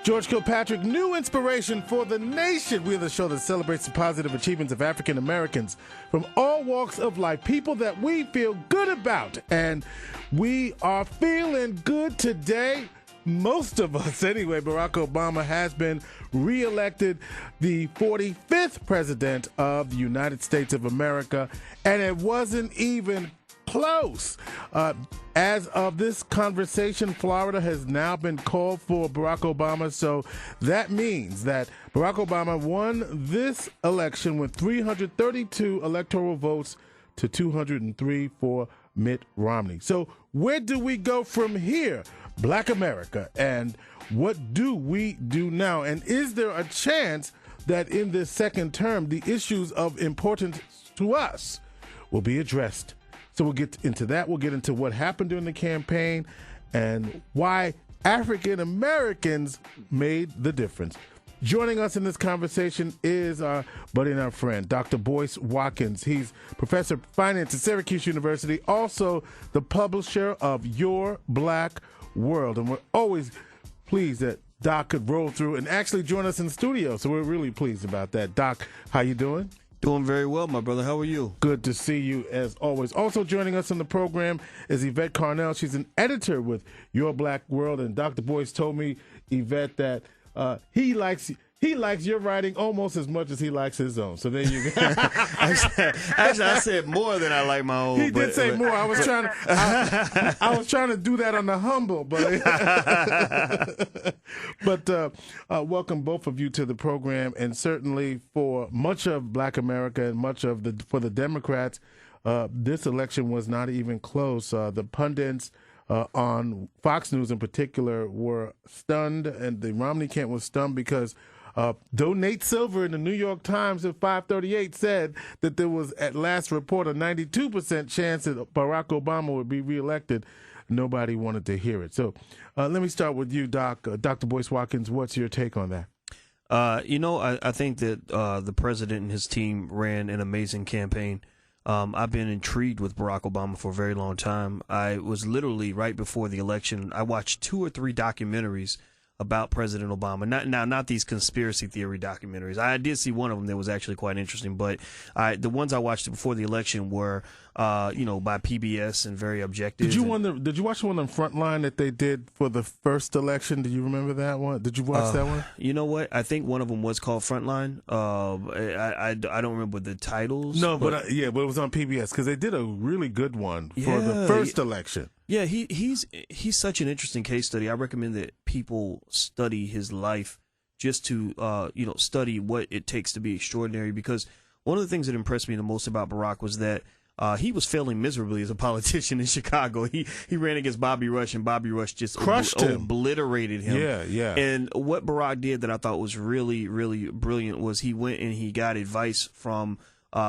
George Kilpatrick, new inspiration for the nation. We are the show that celebrates the positive achievements of African Americans from all walks of life, people that we feel good about. And we are feeling good today. Most of us, anyway. Barack Obama has been reelected the 45th president of the United States of America, and it wasn't even close. As of this conversation, Florida has now been called for Barack Obama, so that means that Barack Obama won this election with 332 electoral votes to 203 for Mitt Romney. So where do we go from here, Black America, and what do we do now? And is there a chance that in this second term, the issues of importance to us will be addressed? So we'll get into that. We'll get into what happened during the campaign and why African Americans made the difference. Joining us in this conversation is our buddy and our friend, Dr. Boyce Watkins. He's professor of finance at Syracuse University, also the publisher of Your Black World. And we're always pleased that Doc could roll through and actually join us in the studio. So we're really pleased about that. Doc, how you doing? Doing very well, my brother. How are you? Good to see you, as always. Also joining us on the program is Yvette Carnell. She's an editor with Your Black World, and Dr. Boyce told me, Yvette, that he likes your writing almost as much as he likes his own. So there you go. Actually, I said more than I like my own. He did say more. I was trying to do that on the humble, but welcome both of you to the program, and certainly for much of Black America and much of for the Democrats, this election was not even close. The pundits on Fox News in particular were stunned, and the Romney camp was stunned because though Nate Silver in the New York Times at 5:38 said that there was, at last report, a 92% chance that Barack Obama would be reelected, nobody wanted to hear it. So let me start with you, Doc. Dr. Boyce Watkins, what's your take on that? I think that the president and his team ran an amazing campaign. I've been intrigued with Barack Obama for a very long time. I was literally, right before the election, I watched 2 or 3 documentaries about President Obama. Not these conspiracy theory documentaries. I did see one of them that was actually quite interesting, but the ones I watched before the election were, by PBS and very objective. Did you watch the one on Frontline that they did for the first election? Do you remember that one? Did you watch that one? You know what? I think one of them was called Frontline. I don't remember the titles. No, but it was on PBS because they did a really good one for the first election. Yeah, he's such an interesting case study. I recommend that people study his life just to study what it takes to be extraordinary, because one of the things that impressed me the most about Barack was that he was failing miserably as a politician in Chicago. He ran against Bobby Rush, and Bobby Rush just crushed him, obliterated him. Yeah. And what Barack did that I thought was really, really brilliant was he went and he got advice from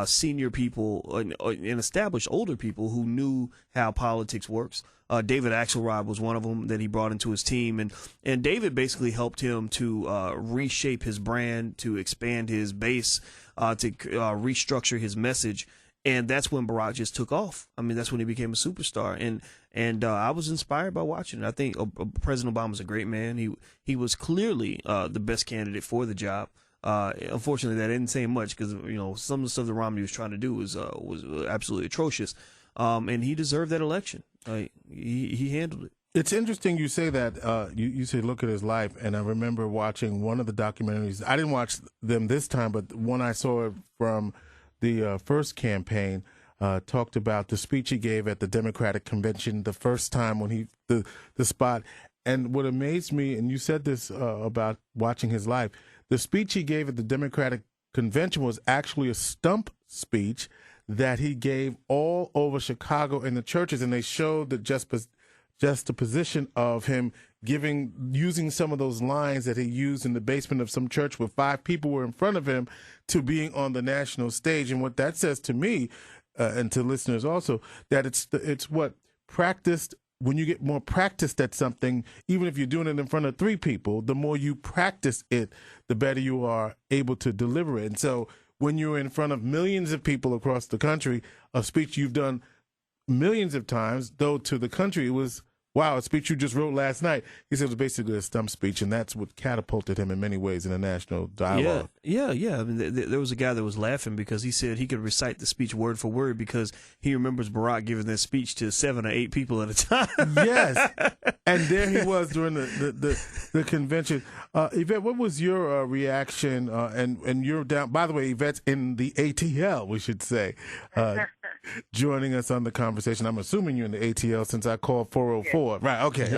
senior people and established older people who knew how politics works. David Axelrod was one of them that he brought into his team, and David basically helped him to reshape his brand, to expand his base, to restructure his message. And that's when Barack just took off. I mean, that's when he became a superstar. And I was inspired by watching it. I think President Obama's a great man. He was clearly the best candidate for the job. Unfortunately, that didn't say much because some of the stuff that Romney was trying to do was absolutely atrocious. And he deserved that election. He handled it. It's interesting you say that. You say look at his life, and I remember watching one of the documentaries. I didn't watch them this time, but one I saw from the first campaign talked about the speech he gave at the Democratic convention the first time when the spot. And what amazed me, and you said this about watching his life, the speech he gave at the Democratic convention was actually a stump speech that he gave all over Chicago in the churches, and they showed the juxtaposition of him using some of those lines that he used in the basement of some church where 5 people were in front of him to being on the national stage. And what that says to me and to listeners also, that it's what practiced. When you get more practiced at something, even if you're doing it in front of 3 people, the more you practice it, the better you are able to deliver it. And so when you're in front of millions of people across the country, a speech you've done millions of times, though to the country it was wow, a speech you just wrote last night. He said it was basically a stump speech, and that's what catapulted him in many ways in the national dialogue. Yeah. I mean, there was a guy that was laughing because he said he could recite the speech word for word because he remembers Barack giving that speech to 7 or 8 people at a time. Yes, and there he was during the convention. Yvette, what was your reaction? And you're down. By the way, Yvette's in the ATL, we should say, joining us on the conversation. I'm assuming you're in the ATL since I called 404. Yes. Right? Okay.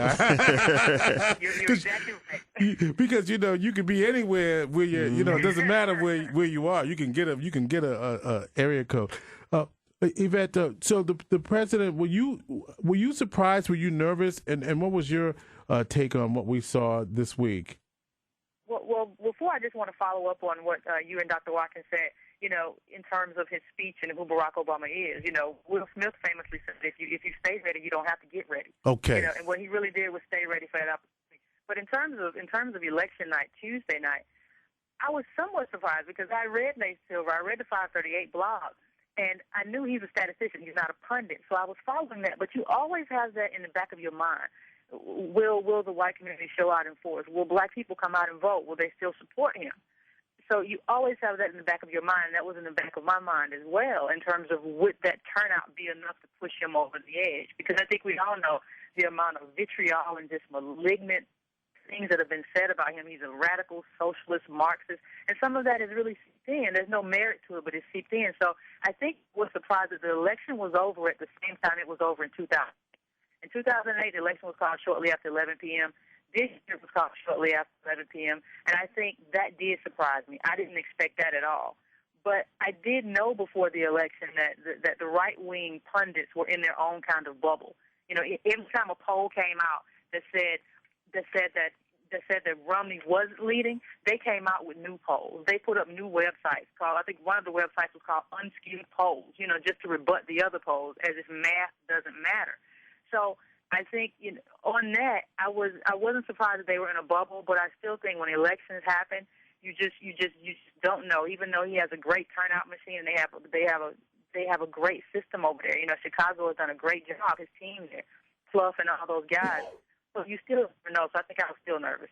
You're exactly right. Because you could be anywhere where it doesn't matter where you are. You can get a area code. Yvette, so the president, were you surprised? Were you nervous? And what was your take on what we saw this week? Well, before I just want to follow up on what you and Dr. Watkins said, in terms of his speech and who Barack Obama is. Will Smith famously said, if you stay ready, you don't have to get ready. Okay. And what he really did was stay ready for that opportunity. But in terms of election night, Tuesday night, I was somewhat surprised because I read Nate Silver, I read the 538 blog, and I knew he's a statistician. He's not a pundit. So I was following that. But you always have that in the back of your mind. Will the white community show out in force? Will black people come out and vote? Will they still support him? So you always have that in the back of your mind, and that was in the back of my mind as well in terms of would that turnout be enough to push him over the edge? Because I think we all know the amount of vitriol and just malignant things that have been said about him. He's a radical socialist, Marxist, and some of that is really seeped in. There's no merit to it, but it's seeped in. So I think we're surprised that the election was over at the same time it was over in 2000. In 2008, the election was called shortly after 11 p.m. This year was called shortly after 11 p.m., and I think that did surprise me. I didn't expect that at all. But I did know before the election that the right-wing pundits were in their own kind of bubble. Every time a poll came out that said that Romney was leading, they came out with new polls. They put up new websites called, I think one of the websites was called Unskewed Polls, just to rebut the other polls as if math doesn't matter. So I think on that, I wasn't surprised that they were in a bubble, but I still think when elections happen, you just don't know. Even though he has a great turnout machine, and they have a great system over there. Chicago has done a great job. His team there, Fluff and all those guys. So you still never know. So I think I was still nervous.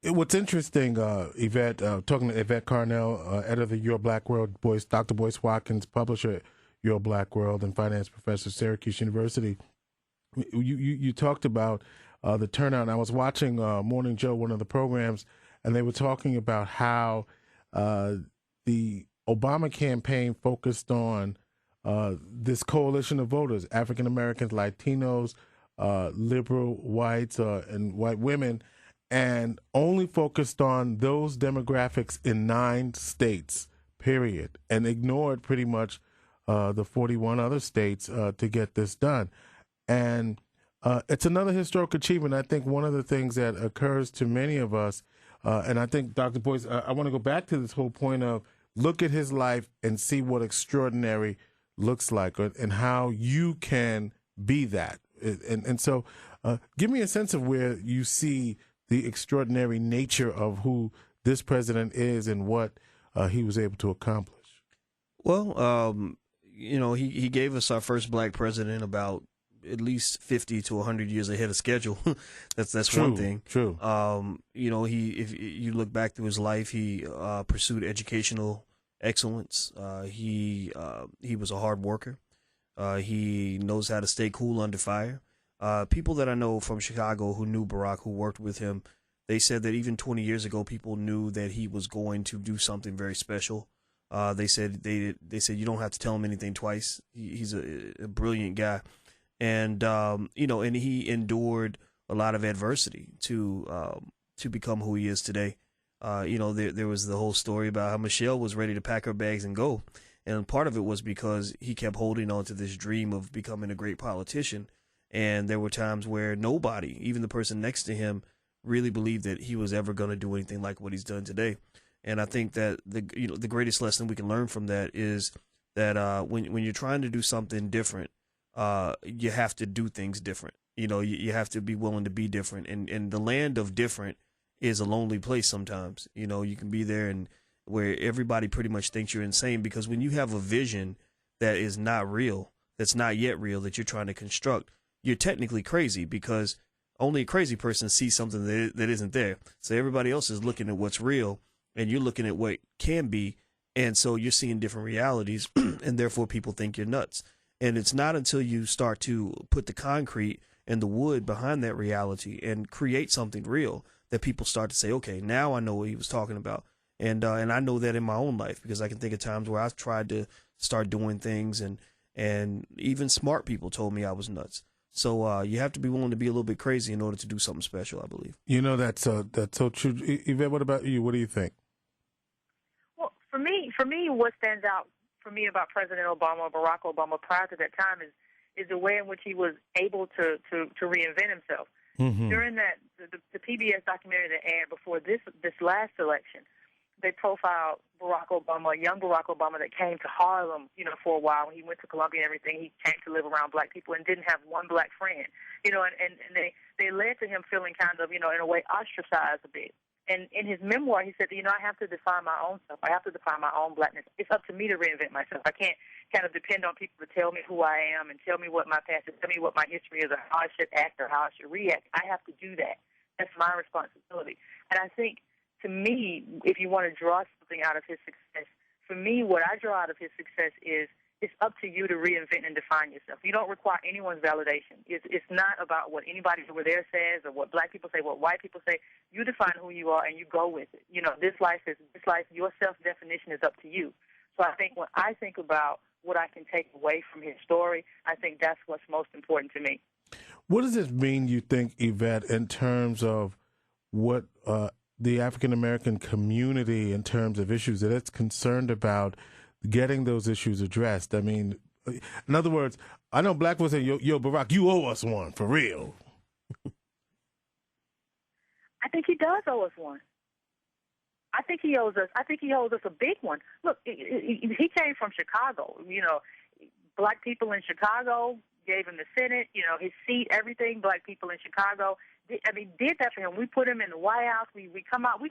What's interesting, Yvette, talking to Yvette Carnell, editor of Your Black World, Dr. Boyce Watkins, publisher Your Black World, and finance professor at Syracuse University. You talked about the turnout. And I was watching Morning Joe, one of the programs, and they were talking about how the Obama campaign focused on this coalition of voters, African Americans, Latinos, liberal whites, and white women, and only focused on those demographics in 9 states, period, and ignored pretty much the 41 other states to get this done. And it's another historic achievement. I think one of the things that occurs to many of us, and I think, Dr. Boyce, I want to go back to this whole point of look at his life and see what extraordinary looks like and how you can be that. And so give me a sense of where you see the extraordinary nature of who this president is and what he was able to accomplish. Well, he gave us our first black president about at least 50 to 100 years ahead of schedule. that's true, one thing. True. If you look back through his life, he pursued educational excellence. He was a hard worker. He knows how to stay cool under fire. People that I know from Chicago who knew Barack, who worked with him, they said that even 20 years ago, people knew that he was going to do something very special. They said you don't have to tell him anything twice. He's a brilliant guy. And and he endured a lot of adversity to become who he is today. There was the whole story about how Michelle was ready to pack her bags and go, and part of it was because he kept holding on to this dream of becoming a great politician. And there were times where nobody, even the person next to him, really believed that he was ever going to do anything like what he's done today. And I think that the greatest lesson we can learn from that is that when you're trying to do something different, you have to do things different. You have to be willing to be different. And the land of different is a lonely place sometimes. You can be there and where everybody pretty much thinks you're insane, because when you have a vision that is not real, that's not yet real, that you're trying to construct, you're technically crazy because only a crazy person sees something that isn't there. So everybody else is looking at what's real, and you're looking at what can be, and so you're seeing different realities, and therefore people think you're nuts. And it's not until you start to put the concrete and the wood behind that reality and create something real that people start to say, okay, now I know what he was talking about. And I know that in my own life, because I can think of times where I've tried to start doing things, and even smart people told me I was nuts. So you have to be willing to be a little bit crazy in order to do something special, I believe. You know, that's so true. Yvette, what about you? What do you think? Well, for me, what stands out for me about President Obama, Barack Obama, prior to that time is the way in which he was able to reinvent himself. Mm-hmm. During that, the PBS documentary that aired before this last election, they profiled Barack Obama, a young Barack Obama that came to Harlem, for a while. When he went to Columbia and everything, he came to live around black people and didn't have one black friend, and they led to him feeling kind of, in a way, ostracized a bit. And in his memoir, he said, I have to define my own stuff. I have to define my own blackness. It's up to me to reinvent myself. I can't kind of depend on people to tell me who I am and tell me what my past is, tell me what my history is or how I should act or how I should react. I have to do that. That's my responsibility. And I think, to me, if you want to draw something out of his success, for me, what I draw out of his success is it's up to you to reinvent and define yourself. You don't require anyone's validation. It's not about what anybody over there says or what black people say, what white people say. You define who you are and you go with it. This life, your self-definition is up to you. So I think when I think about what I can take away from his story, I think that's what's most important to me. What does it mean, you think, Yvette, in terms of what the African-American community, in terms of issues that it's concerned about, getting those issues addressed? I mean, in other words, I know black folks say, yo, Barack, you owe us one, for real. I think he does owe us one. I think he owes us a big one. Look, he came from Chicago. Black people in Chicago gave him the Senate, his seat, everything. Black people in Chicago, did that for him. We put him in the White House. We come out 2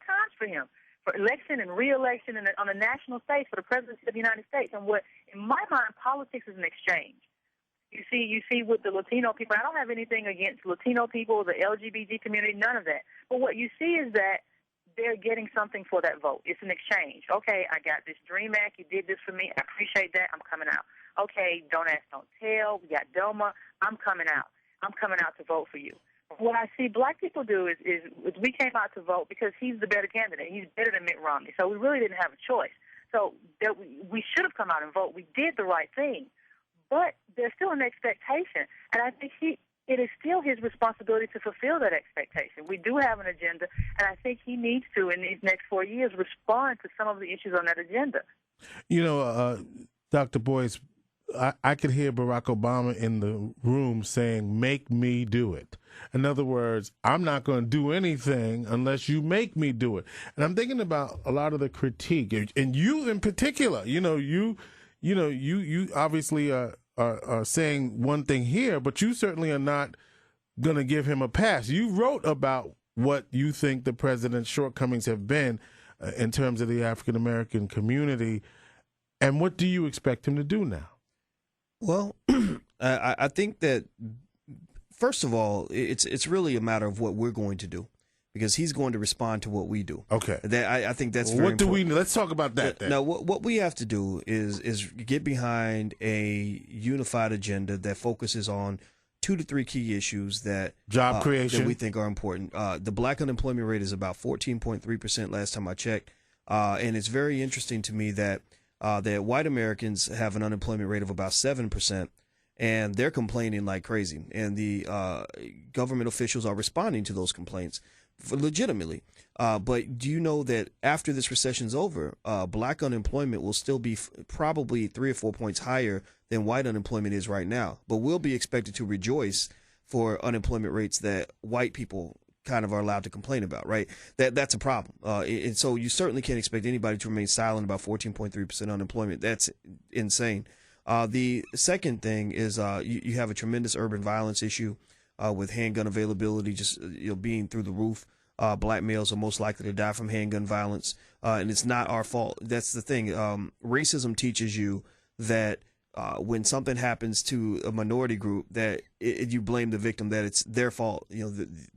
times for him, for election and re-election and on the national stage for the presidency of the United States. And what, in my mind, politics is an exchange. You see with the Latino people, I don't have anything against Latino people, the LGBT community, none of that. But what you see is that they're getting something for that vote. It's an exchange. Okay, I got this DREAM Act. You did this for me. I appreciate that. I'm coming out. Okay, Don't Ask, Don't Tell. We got DOMA. I'm coming out. I'm coming out to vote for you. What I see black people do is we came out to vote because he's the better candidate. He's better than Mitt Romney. So we really didn't have a choice. So we should have come out and vote. We did the right thing. But there's still an expectation. And I think it is still his responsibility to fulfill that expectation. We do have an agenda, and I think he needs to, in these next 4 years, respond to some of the issues on that agenda. Dr. Boyce, I could hear Barack Obama in the room saying, make me do it. In other words, I'm not going to do anything unless you make me do it. And I'm thinking about a lot of the critique, and you in particular, you obviously are saying one thing here, but you certainly are not going to give him a pass. You wrote about what you think the president's shortcomings have been in terms of the African-American community, and what do you expect him to do now? Well, I think that, first of all, it's really a matter of what we're going to do, because he's going to respond to what we do. Okay. I think that's very important. What do we? Let's talk about that then. Now, what we have to do is get behind a unified agenda that focuses on 2 to 3 key issues that job creation that we think are important. The black unemployment rate is about 14.3% last time I checked, and it's very interesting to me that white Americans have an unemployment rate of about 7%, and they're complaining like crazy. And the government officials are responding to those complaints legitimately. But do you know that after this recession's over, black unemployment will still be probably 3 or 4 points higher than white unemployment is right now? But we'll be expected to rejoice for unemployment rates that white people kind of are allowed to complain about, right? That's a problem. And so you certainly can't expect anybody to remain silent about 14.3% unemployment. That's insane. The second thing is you have a tremendous urban violence issue with handgun availability just being through the roof. Black males are most likely to die from handgun violence, and it's not our fault. That's the thing. Racism teaches you that when something happens to a minority group, that you blame the victim, that it's their fault.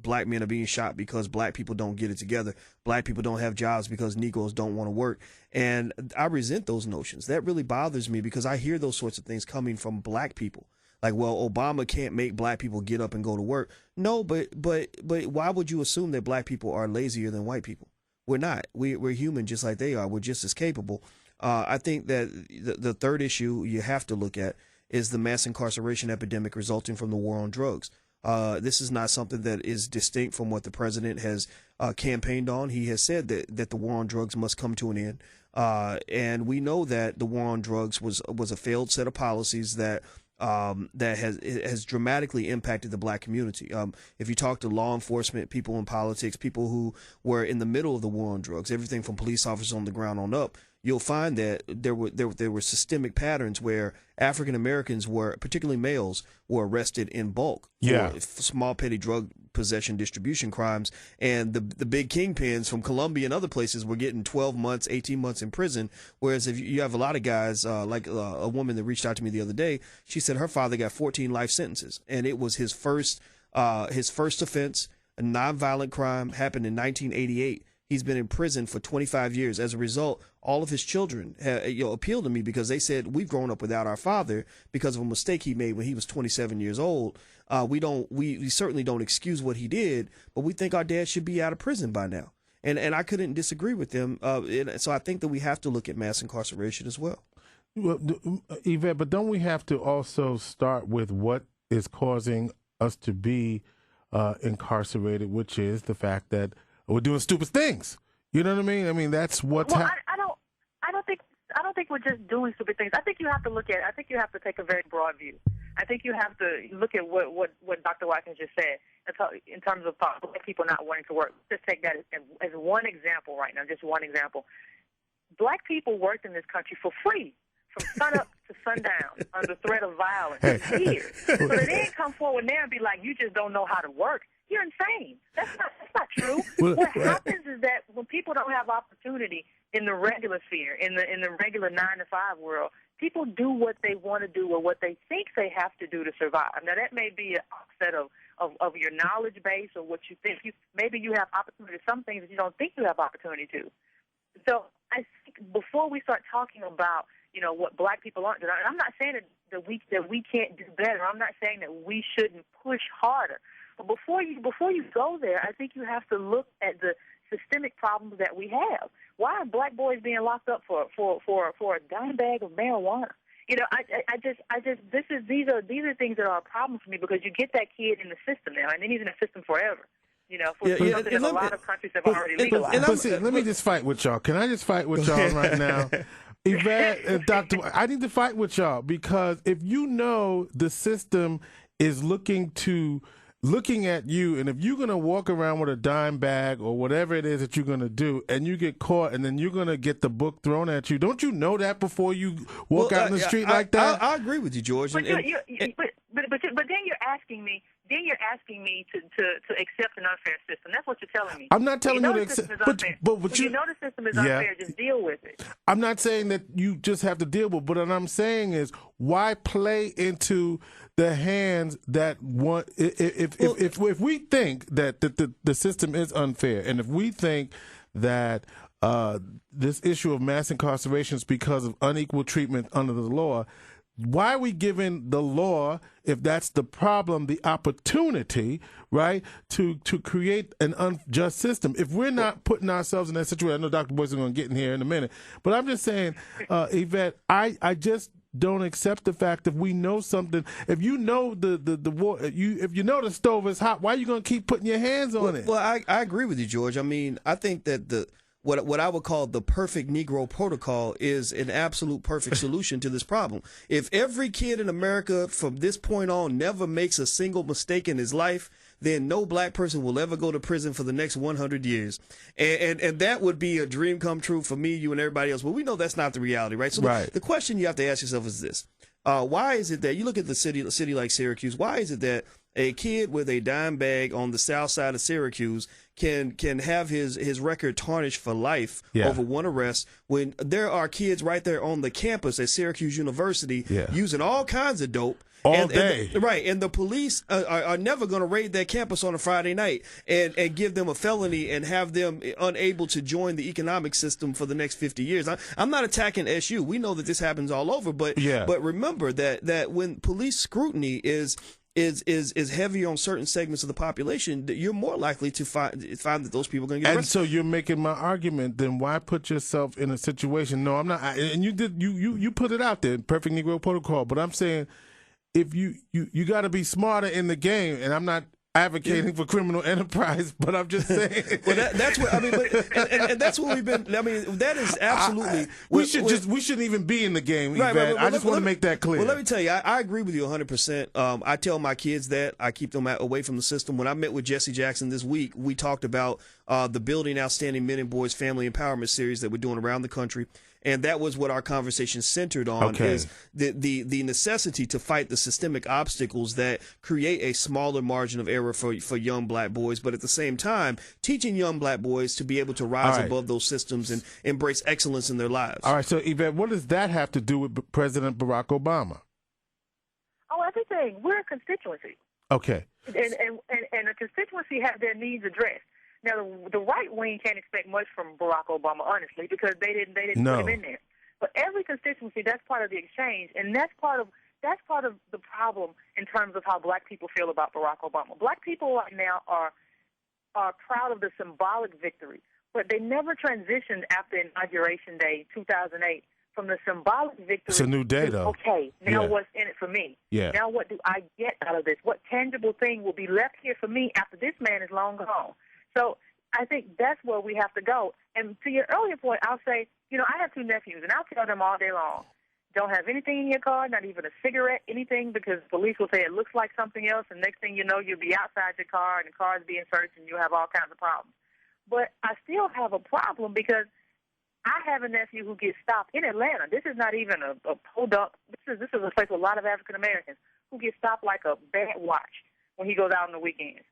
Black men are being shot because black people don't get it together. Black people don't have jobs because Negroes don't want to work. And I resent those notions. That really bothers me because I hear those sorts of things coming from black people. Like, well, Obama can't make black people get up and go to work. No, but why would you assume that black people are lazier than white people? We're not. We're human just like they are. We're just as capable. I think that the third issue you have to look at is the mass incarceration epidemic resulting from the war on drugs. This is not something that is distinct from what the president has campaigned on. He has said that the war on drugs must come to an end. And we know that the war on drugs was a failed set of policies that has dramatically impacted the black community. If you talk to law enforcement, people in politics, people who were in the middle of the war on drugs, everything from police officers on the ground on up, you'll find that there were systemic patterns where African Americans were, particularly males, were arrested in bulk for small petty drug possession distribution crimes, and the big kingpins from Colombia and other places were getting 12 months, 18 months in prison. Whereas if you have a lot of guys, like a woman that reached out to me the other day, she said her father got 14 life sentences, and it was his first offense, a nonviolent crime, happened in 1988. He's been in prison for 25 years. As a result, all of his children appealed to me because they said, we've grown up without our father because of a mistake he made when he was 27 years old. We certainly don't excuse what he did, but we think our dad should be out of prison by now. And I couldn't disagree with them. So I think that we have to look at mass incarceration as well. Well, Yvette, but don't we have to also start with what is causing us to be incarcerated, which is the fact that we're doing stupid things. You know what I mean? I mean, that's what's happening. I don't think we're just doing stupid things. I think you have to take a very broad view. I think you have to look at what Dr. Watkins just said in terms of black people not wanting to work. Just take that as one example right now, just one example. Black people worked in this country for free from sunup to sundown under threat of violence for years. So they didn't come forward now and be like, you just don't know how to work. You're insane. That's not true. What happens is that when people don't have opportunity in the regular sphere, in the regular 9-to-5 world, people do what they want to do or what they think they have to do to survive. Now, that may be an offset of your knowledge base or what you think. Maybe you have opportunity to some things that you don't think you have opportunity to. So I think before we start talking about what black people aren't doing, I'm not saying that we can't do better. I'm not saying that we shouldn't push harder. But before you go there, I think you have to look at the systemic problems that we have. Why are black boys being locked up for a dime bag of marijuana? These are things that are a problem for me because you get that kid in the system now, and then he's in the system forever. Something that a lot of countries have already legalized. But see, let me just fight with y'all. Can I just fight with y'all right now? Yvette and Dr. I need to fight with y'all because if you know the system is looking at you, and if you're going to walk around with a dime bag or whatever it is that you're going to do, and you get caught, and then you're going to get the book thrown at you, don't you know that before you walk out in the street like that? I agree with you, George. But then you're asking me. Then you're asking me to accept an unfair system. That's what you're telling me. I'm not telling you to accept. But you know the system is unfair. Just deal with it. I'm not saying that you just have to deal with it. But what I'm saying is, why play into the hands that want? If we think that the system is unfair, and if we think that this issue of mass incarceration is because of unequal treatment under the law, why are we giving the law, if that's the problem, the opportunity, right, to create an unjust system? If we're not putting ourselves in that situation, I know Dr. Boyce is going to get in here in a minute, but I'm just saying, Yvette, I just don't accept the fact that we know something. If you know if you know the stove is hot, why are you going to keep putting your hands on it? Well, I agree with you, George. I mean, I think that what I would call the perfect Negro protocol is an absolute perfect solution to this problem. If every kid in America from this point on never makes a single mistake in his life, then no black person will ever go to prison for the next 100 years. And that would be a dream come true for me, you, and everybody else. But we know that's not the reality, right? So the question you have to ask yourself is this. Why is it that you look at the city like Syracuse, why is it that A kid with a dime bag on the south side of Syracuse can have his record tarnished for life over one arrest, when there are kids right there on the campus at Syracuse University using all kinds of dope. All day. And the police are never going to raid that campus on a Friday night and give them a felony and have them unable to join the economic system for the next 50 years. I'm not attacking SU. We know that this happens all over, but remember that when police scrutiny is heavy on certain segments of the population, you're more likely to find that those people are going to get arrested. And so you're making my argument, then why put yourself in a situation? No, I'm not. And you put it out there, Perfect Negro Protocol, but I'm saying, if you got to be smarter in the game, and I'm not advocating for criminal enterprise, but I'm just saying. Well, that's what I mean. And that's what we've been. I mean, that is absolutely. We shouldn't even be in the game, Yvette. Right, I just want to make that clear. Well, let me tell you, I agree with you 100%. I tell my kids that I keep them away from the system. When I met with Jesse Jackson this week, we talked about the Building Outstanding Men and Boys Family Empowerment series that we're doing around the country. And that was what our conversation centered on, is the necessity to fight the systemic obstacles that create a smaller margin of error for young black boys, but at the same time, teaching young black boys to be able to rise above those systems and embrace excellence in their lives. All right, so Yvette, what does that have to do with President Barack Obama? Oh, everything. We're a constituency. Okay. And a constituency have their needs addressed. Now, the right wing can't expect much from Barack Obama, honestly, because they didn't put him in there. But every constituency, that's part of the exchange, and that's part of the problem in terms of how black people feel about Barack Obama. Black people right now are proud of the symbolic victory, but they never transitioned after Inauguration Day 2008 from the symbolic victory. It's a new day, though. Okay, now what's in it for me? Yeah. Now what do I get out of this? What tangible thing will be left here for me after this man is long gone? So I think that's where we have to go. And to your earlier point, I'll say, I have two nephews, and I'll tell them all day long, don't have anything in your car, not even a cigarette, anything, because police will say it looks like something else, and next thing you know, you'll be outside your car, and the car is being searched, and you'll have all kinds of problems. But I still have a problem because I have a nephew who gets stopped in Atlanta. This is not even a pulled up. This is a place with a lot of African Americans who get stopped like a bad watch when he goes out on the weekends.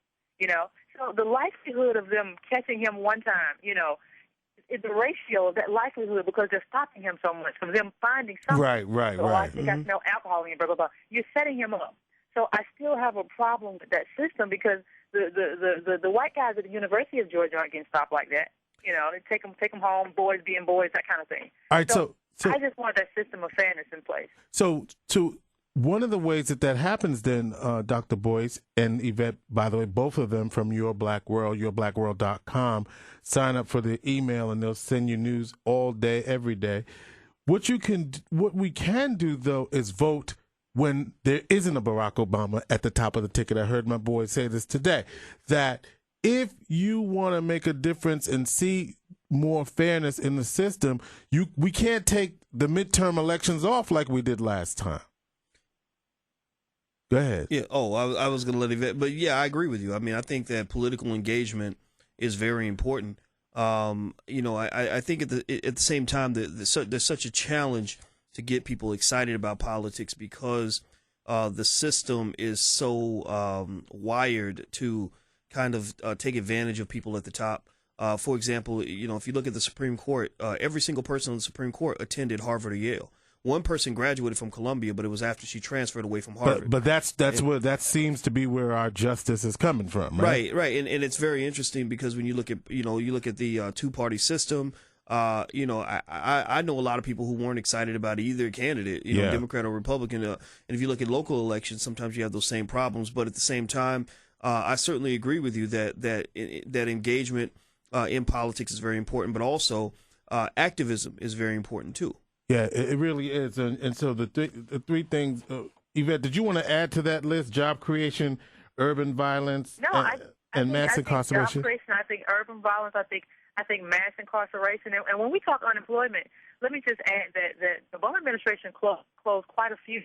So the likelihood of them catching him one time, is the ratio of that likelihood, because they're stopping him so much, from them finding something. Right. So I think I smell alcohol in you, blah, blah, blah. You're setting him up. So I still have a problem with that system, because the white guys at the University of Georgia aren't getting stopped like that. They take them home, boys being boys, that kind of thing. All right, so I just want that system of fairness in place. So one of the ways that happens then, Dr. Boyce and Yvette, by the way, both of them from Your Black World, yourblackworld.com, sign up for the email and they'll send you news all day, every day. What we can do, though, is vote when there isn't a Barack Obama at the top of the ticket. I heard my boy say this today, that if you want to make a difference and see more fairness in the system, we can't take the midterm elections off like we did last time. Go ahead. Yeah. Oh, I was going to let Yvette, but yeah, I agree with you. I mean, I think that political engagement is very important. I think at the same time that there's such a challenge to get people excited about politics, because the system is so wired to kind of take advantage of people at the top. For example, if you look at the Supreme Court, every single person on the Supreme Court attended Harvard or Yale. One person graduated from Columbia, but it was after she transferred away from Harvard. But that seems to be where our justice is coming from, right? Right, and it's very interesting, because when you look at the two-party system, I know a lot of people who weren't excited about either candidate, Democrat or Republican. And if you look at local elections, sometimes you have those same problems. But at the same time, I certainly agree with you that engagement in politics is very important, but also activism is very important too. Yeah, it really is. And so the three things, Yvette, did you want to add to that list? Job creation, urban violence, and mass incarceration? Job creation, I think urban violence, I think mass incarceration. And when we talk unemployment, let me just add that the Obama administration closed quite a few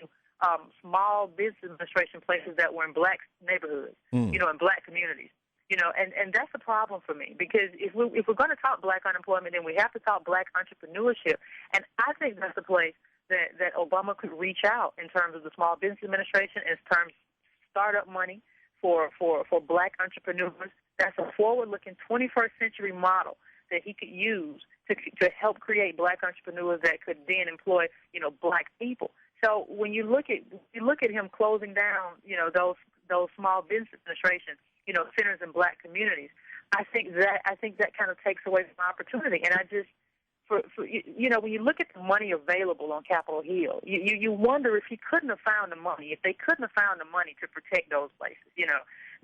small business administration places that were in black neighborhoods, in black communities. And that's a problem for me, because if we're going to talk black unemployment, then we have to talk black entrepreneurship. And I think that's the place that Obama could reach out in terms of the Small Business Administration, in terms of startup money for black entrepreneurs. That's a forward-looking 21st century model that he could use to help create black entrepreneurs that could then employ, black people. So when you look at him closing down, those small business administrations, centers in black communities, I think that kind of takes away from opportunity. And I just, when you look at the money available on Capitol Hill, you wonder if he couldn't have found the money, if they couldn't have found the money to protect those places,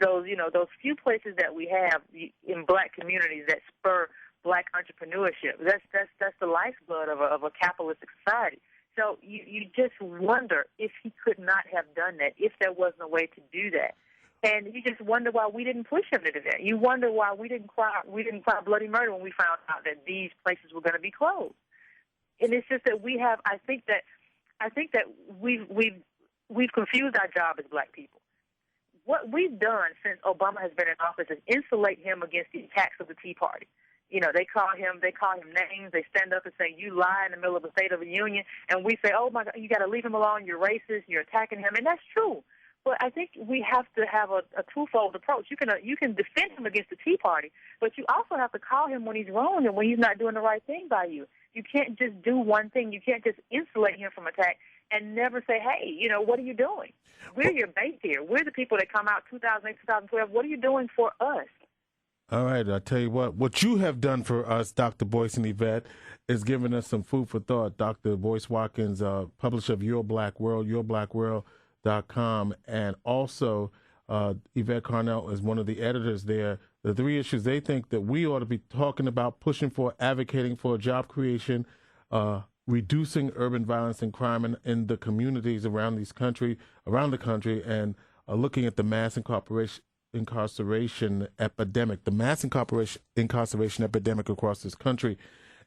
those few places that we have in black communities that spur black entrepreneurship. That's the lifeblood of a capitalistic society. So you just wonder if he could not have done that, if there wasn't a way to do that. And you just wonder why we didn't push him to do that. You wonder why we didn't cry bloody murder when we found out that these places were going to be closed. And it's just that I think that we've confused our job as black people. What we've done since Obama has been in office is insulate him against the attacks of the Tea Party. They call him names. They stand up and say, you lie in the middle of the State of the Union. And we say, oh, my God, you got to leave him alone. You're racist. You're attacking him. And that's true. But I think we have to have a twofold approach. You can defend him against the Tea Party, but you also have to call him when he's wrong and when he's not doing the right thing by you. You can't just do one thing. You can't just insulate him from attack and never say, hey, what are you doing? We're your base here. We're the people that come out 2008, 2012. What are you doing for us? All right, I'll tell you what you have done for us, Dr. Boyce and Yvette, is giving us some food for thought. Dr. Boyce Watkins, publisher of Your Black World, yourblackworld.com, and also Yvette Carnell is one of the editors there. The three issues they think that we ought to be talking about: pushing for, advocating for job creation, reducing urban violence and crime in the communities around the country, and looking at the mass incarceration epidemic, across this country.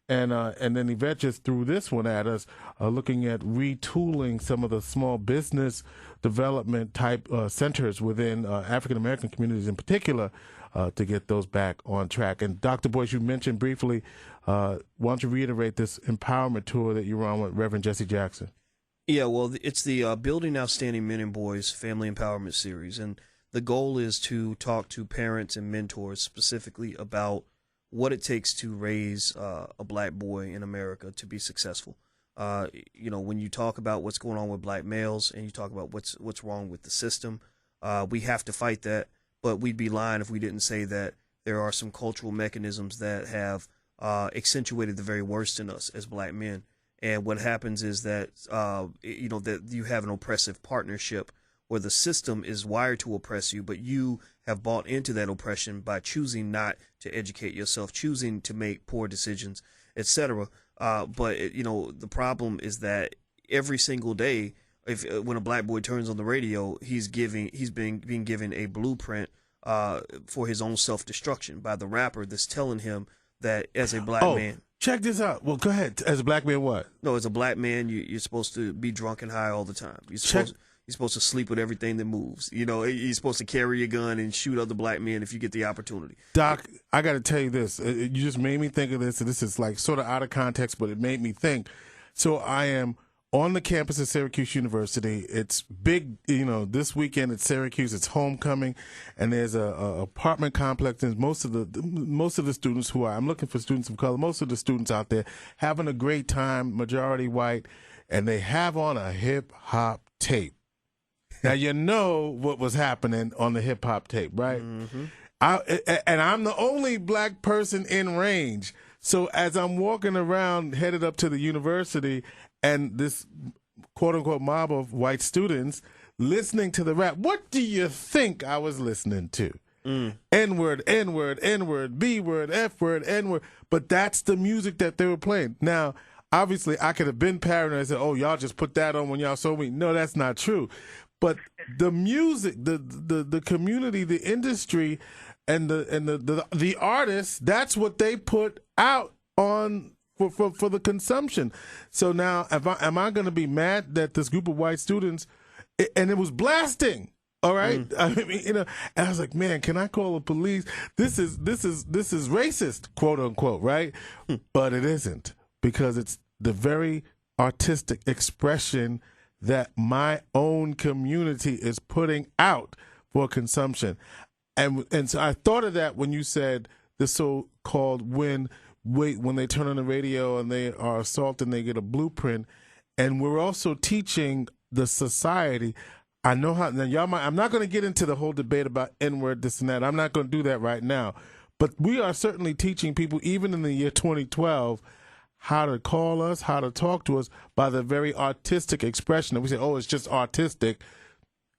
And then Yvette just threw this one at us, looking at retooling some of the small business development type centers within African-American communities in particular to get those back on track. And Dr. Boyce, you mentioned briefly, why don't you reiterate this empowerment tour that you were on with Reverend Jesse Jackson? Yeah, well, it's the Building Outstanding Men and Boys Family Empowerment Series. And the goal is to talk to parents and mentors specifically about what it takes to raise a black boy in America to be successful. When you talk about what's going on with black males and you talk about what's wrong with the system, we have to fight that. But we'd be lying if we didn't say that there are some cultural mechanisms that have accentuated the very worst in us as black men. And what happens is that that you have an oppressive partnership where the system is wired to oppress you, but you have bought into that oppression by choosing not to educate yourself, choosing to make poor decisions, etc. The problem is that every single day, when a black boy turns on the radio, he's being given a blueprint for his own self-destruction by the rapper that's telling him that as a black man. Check this out. Well, go ahead. As a black man, what? No, as a black man, you're supposed to be drunk and high all the time. You're supposed to sleep with everything that moves. You're supposed to carry a gun and shoot other black men if you get the opportunity. Doc, I got to tell you this. You just made me think of this, and this is like sort of out of context, but it made me think. So I am on the campus of Syracuse University. It's big, this weekend at Syracuse. It's homecoming, and there's a apartment complex, and most of the students I'm looking for students of color. Most of the students out there having a great time, majority white, and they have on a hip hop tape. Now, you know what was happening on the hip-hop tape, right? Mm-hmm. I'm the only black person in range. So as I'm walking around, headed up to the university, and this quote-unquote mob of white students listening to the rap, what do you think I was listening to? N-word, N-word, N-word, B-word, F-word, N-word. But that's the music that they were playing. Now, obviously, I could have been paranoid and said, oh, y'all just put that on when y'all saw me. No, that's not true. But the music, the community, the industry, and the artists, that's what they put out on for the consumption. So now, am I going to be mad that this group of white students, and it was blasting? All right, I mean, and I was like, man, can I call the police? This is racist, quote unquote, right? But it isn't, because it's the very artistic expression that my own community is putting out for consumption. And so I thought of that when you said the so-called when they turn on the radio and they are assaulted and they get a blueprint. And we're also teaching the society. I know how, now y'all might, I'm not going to get into the whole debate about N-word, this and that. I'm not going to do that right now. But we are certainly teaching people, even in the year 2012, how to call us, how to talk to us by the very artistic expression that we say, oh, it's just artistic.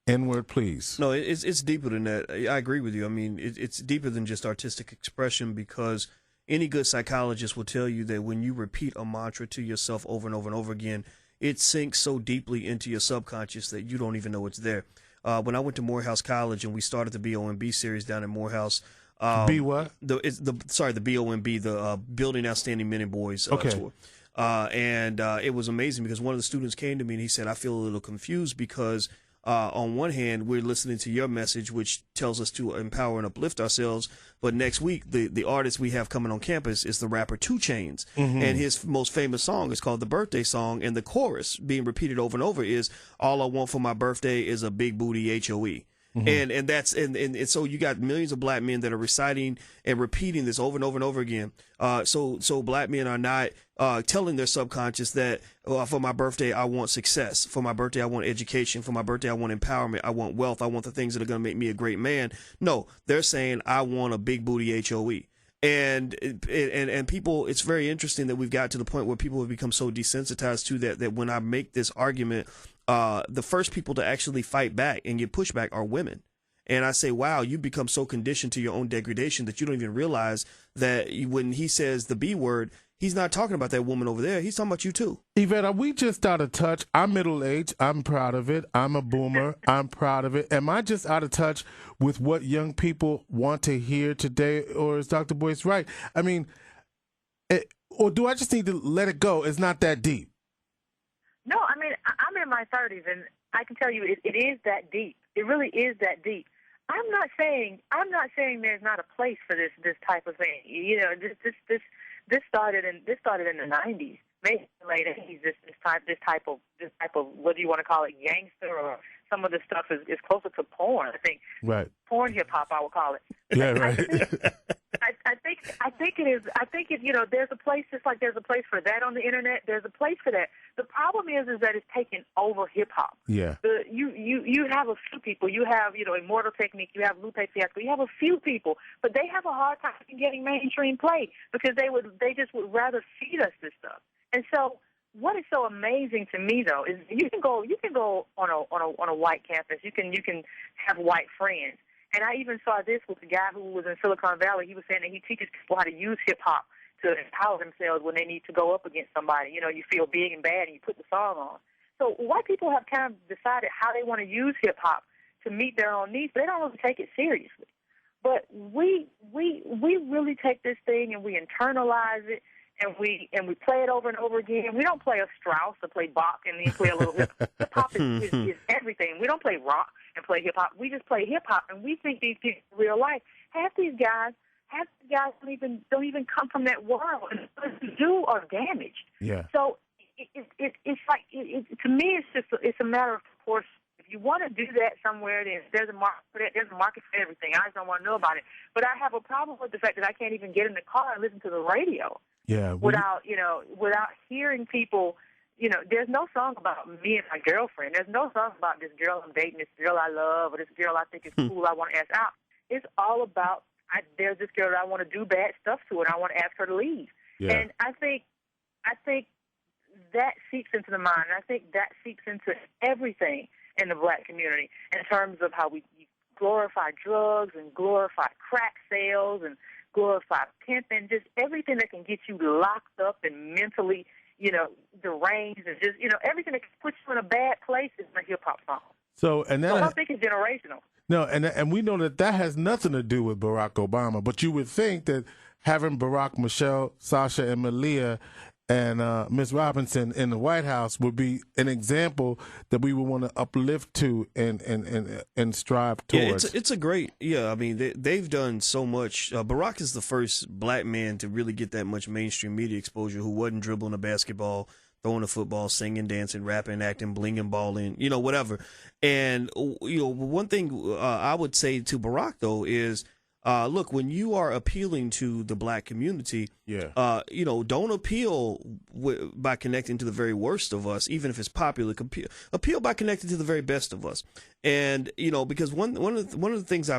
N-word, please. No, it's deeper than that. I agree with you. I mean, it's deeper than just artistic expression, because any good psychologist will tell you that when you repeat a mantra to yourself over and over and over again, it sinks so deeply into your subconscious that you don't even know it's there. When I went to Morehouse College and we started the BOMB series down at Morehouse. B what? The BOMB, the Building Outstanding Men and Boys tour. And it was amazing because one of the students came to me and he said, I feel a little confused because on one hand, we're listening to your message, which tells us to empower and uplift ourselves. But next week, the artist we have coming on campus is the rapper 2 Chainz. Mm-hmm. And his most famous song is called The Birthday Song. And the chorus being repeated over and over is, all I want for my birthday is a big booty HOE. Mm-hmm. And that's and so you got millions of black men that are reciting and repeating this over and over and over again. So black men are not telling their subconscious that for my birthday I want success, for my birthday I want education, for my birthday I want empowerment, I want wealth, I want the things that are going to make me a great man. No, they're saying I want a big booty HOE. And people, it's very interesting that we've got to the point where people have become so desensitized to that when I make this argument, the first people to actually fight back and get pushback are women. And I say, wow, you become so conditioned to your own degradation that you don't even realize that when he says the B word, he's not talking about that woman over there. He's talking about you too. Yvette, are we just out of touch? I'm middle-aged. I'm proud of it. I'm a boomer. I'm proud of it. Am I just out of touch with what young people want to hear today? Or is Dr. Boyce right? I mean, or do I just need to let it go? It's not that deep. No, I mean, I'm in my 30s, and I can tell you it is that deep. It really is that deep. I'm not saying there's not a place for this type of thing. You know, this started in the 90s, maybe late 80s. This type of what do you want to call it, gangster, or some of the stuff is closer to porn. I think. Right. Porn hip hop, I would call it. Yeah, right. I think it is. I think it. You know, there's a place, just like there's a place for that on the internet. There's a place for that. The problem is that it's taken over hip hop. Yeah. You have a few people. You have Immortal Technique. You have Lupe Fiasco. You have a few people, but they have a hard time getting mainstream play because they just would rather feed us this stuff. And so, what is so amazing to me though is you can go on a white campus. You can have white friends. And I even saw this with the guy who was in Silicon Valley. He was saying that he teaches people how to use hip-hop to empower themselves when they need to go up against somebody. You know, you feel big and bad, and you put the song on. So white people have kind of decided how they want to use hip-hop to meet their own needs, but they don't really take it seriously. But we really take this thing and we internalize it, and we play it over and over again. We don't play a Strauss or play Bach and then play a little hip-hop. Is everything. We don't play rock and play hip-hop. We just play hip-hop, and we think these people in real life. Half these guys don't even come from that world, and those who do are damaged. Yeah. So it's like to me, it's a matter of course. If you want to do that somewhere, then there's a market for that. There's a market for everything. I just don't want to know about it. But I have a problem with the fact that I can't even get in the car and listen to the radio. Yeah. Without hearing people. You know, there's no song about me and my girlfriend. There's no song about this girl I'm dating, this girl I love, or this girl I think is cool I want to ask out. It's all about there's this girl that I want to do bad stuff to, and I want to ask her to leave. Yeah. And I think that seeps into the mind. I think that seeps into everything in the black community in terms of how we glorify drugs and glorify crack sales and glorify pimping, just everything that can get you locked up and mentally deranged, and just, everything that puts you in a bad place is in a hip-hop song. So I don't think it's generational. No, and we know that has nothing to do with Barack Obama, but you would think that having Barack, Michelle, Sasha, and Malia and Ms. Robinson in the White House would be an example that we would want to uplift to and strive towards. Yeah, it's a great, I mean, they've done so much. Barack is the first black man to really get that much mainstream media exposure who wasn't dribbling a basketball, throwing the football, singing, dancing, rapping, acting, blinging, balling, you know, whatever. And, you know, one thing I would say to Barack, though, is, look, when you are appealing to the black community, you know, don't appeal by connecting to the very worst of us, even if it's popular. Appeal by connecting to the very best of us. And, you know, because one of the things I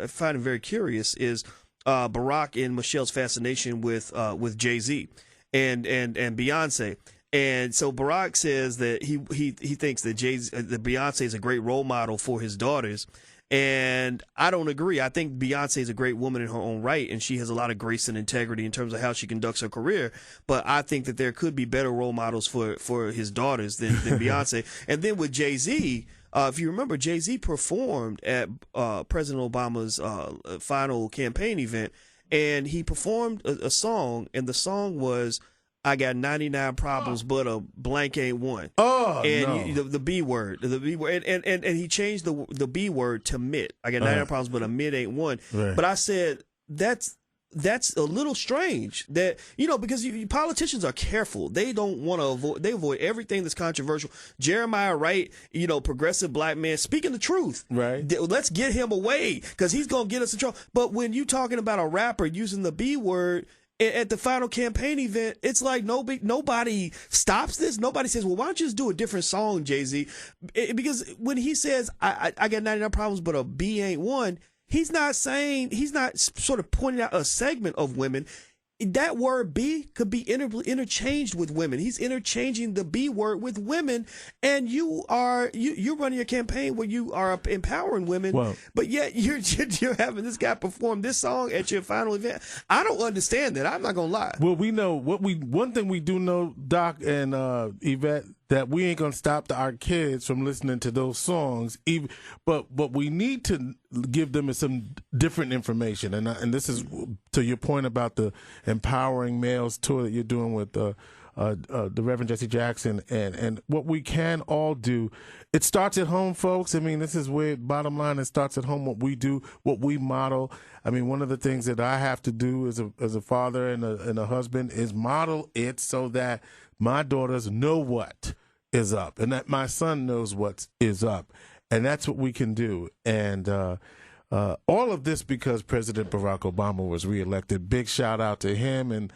find very curious is Barack and Michelle's fascination with Jay-Z and Beyonce. And so Barack says that he thinks that Beyonce is a great role model for his daughters. And I don't agree. I think Beyonce is a great woman in her own right, and she has a lot of grace and integrity in terms of how she conducts her career. But I think that there could be better role models for his daughters than Beyonce. And then with Jay-Z, if you remember, Jay-Z performed at President Obama's final campaign event, and he performed a song, and the song was "I Got 99 Problems, but a blank ain't one." The B word, and he changed the B word to "mit." I got 99 problems, but a mit ain't one. Right. But I said that's a little strange, that, you know, because politicians are careful. They don't want to they avoid everything that's controversial. Jeremiah Wright, you know, progressive black man speaking the truth. Right. Let's get him away because he's gonna get us in trouble. But when you talking about a rapper using the B word at the final campaign event, it's like nobody stops this. Nobody says, well, why don't you just do a different song, Jay-Z? Because when he says, I got 99 problems, but a B ain't one, he's not sort of pointing out a segment of women. That word B could be interchanged with women. He's interchanging the B word with women, and you're running a campaign where you are empowering women, but yet you're having this guy perform this song at your final event. I don't understand that. I'm not gonna lie. Well, we know one thing we do know, Doc and Yvette, that we ain't gonna stop our kids from listening to those songs. But we need to give them some different information, and this is to your point about the empowering males tour that you're doing with the Reverend Jesse Jackson, and what we can all do. It starts at home, folks. I mean, this is where, bottom line, it starts at home. What we do, what we model. I mean, one of the things that I have to do as a father and a husband is model it so that my daughters know what is up, and that my son knows what is up, and that's what we can do. And all of this because President Barack Obama was reelected. Big shout out to him and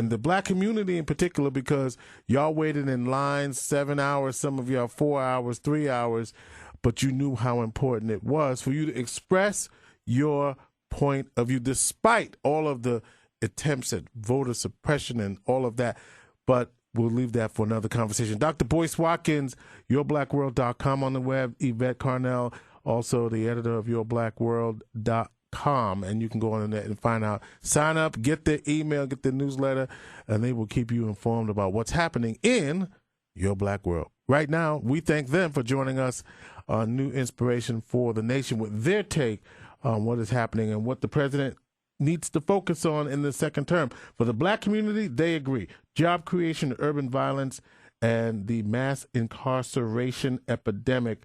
the black community in particular, because y'all waited in lines 7 hours, some of y'all 4 hours, 3 hours, but you knew how important it was for you to express your point of view, despite all of the attempts at voter suppression and all of that. But we'll leave that for another conversation. Dr. Boyce Watkins, yourblackworld.com on the web. Yvette Carnell, also the editor of yourblackworld.com. And you can go on the net and find out. Sign up, get their email, get their newsletter, and they will keep you informed about what's happening in your black world. Right now, we thank them for joining us on New Inspiration for the Nation with their take on what is happening and what the president needs to focus on in the second term. For the black community, they agree. Job creation, urban violence, and the mass incarceration epidemic.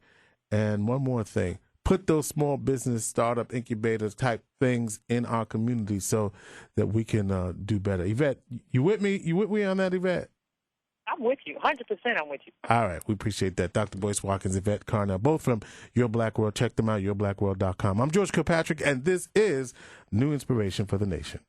And one more thing, put those small business startup incubators type things in our community so that we can do better. Yvette, you with me? You with me on that, Yvette? I'm with you. 100% I'm with you. All right. We appreciate that. Dr. Boyce Watkins, Yvette Carnell, both from Your Black World. Check them out, yourblackworld.com. I'm George Kilpatrick, and this is New Inspiration for the Nation.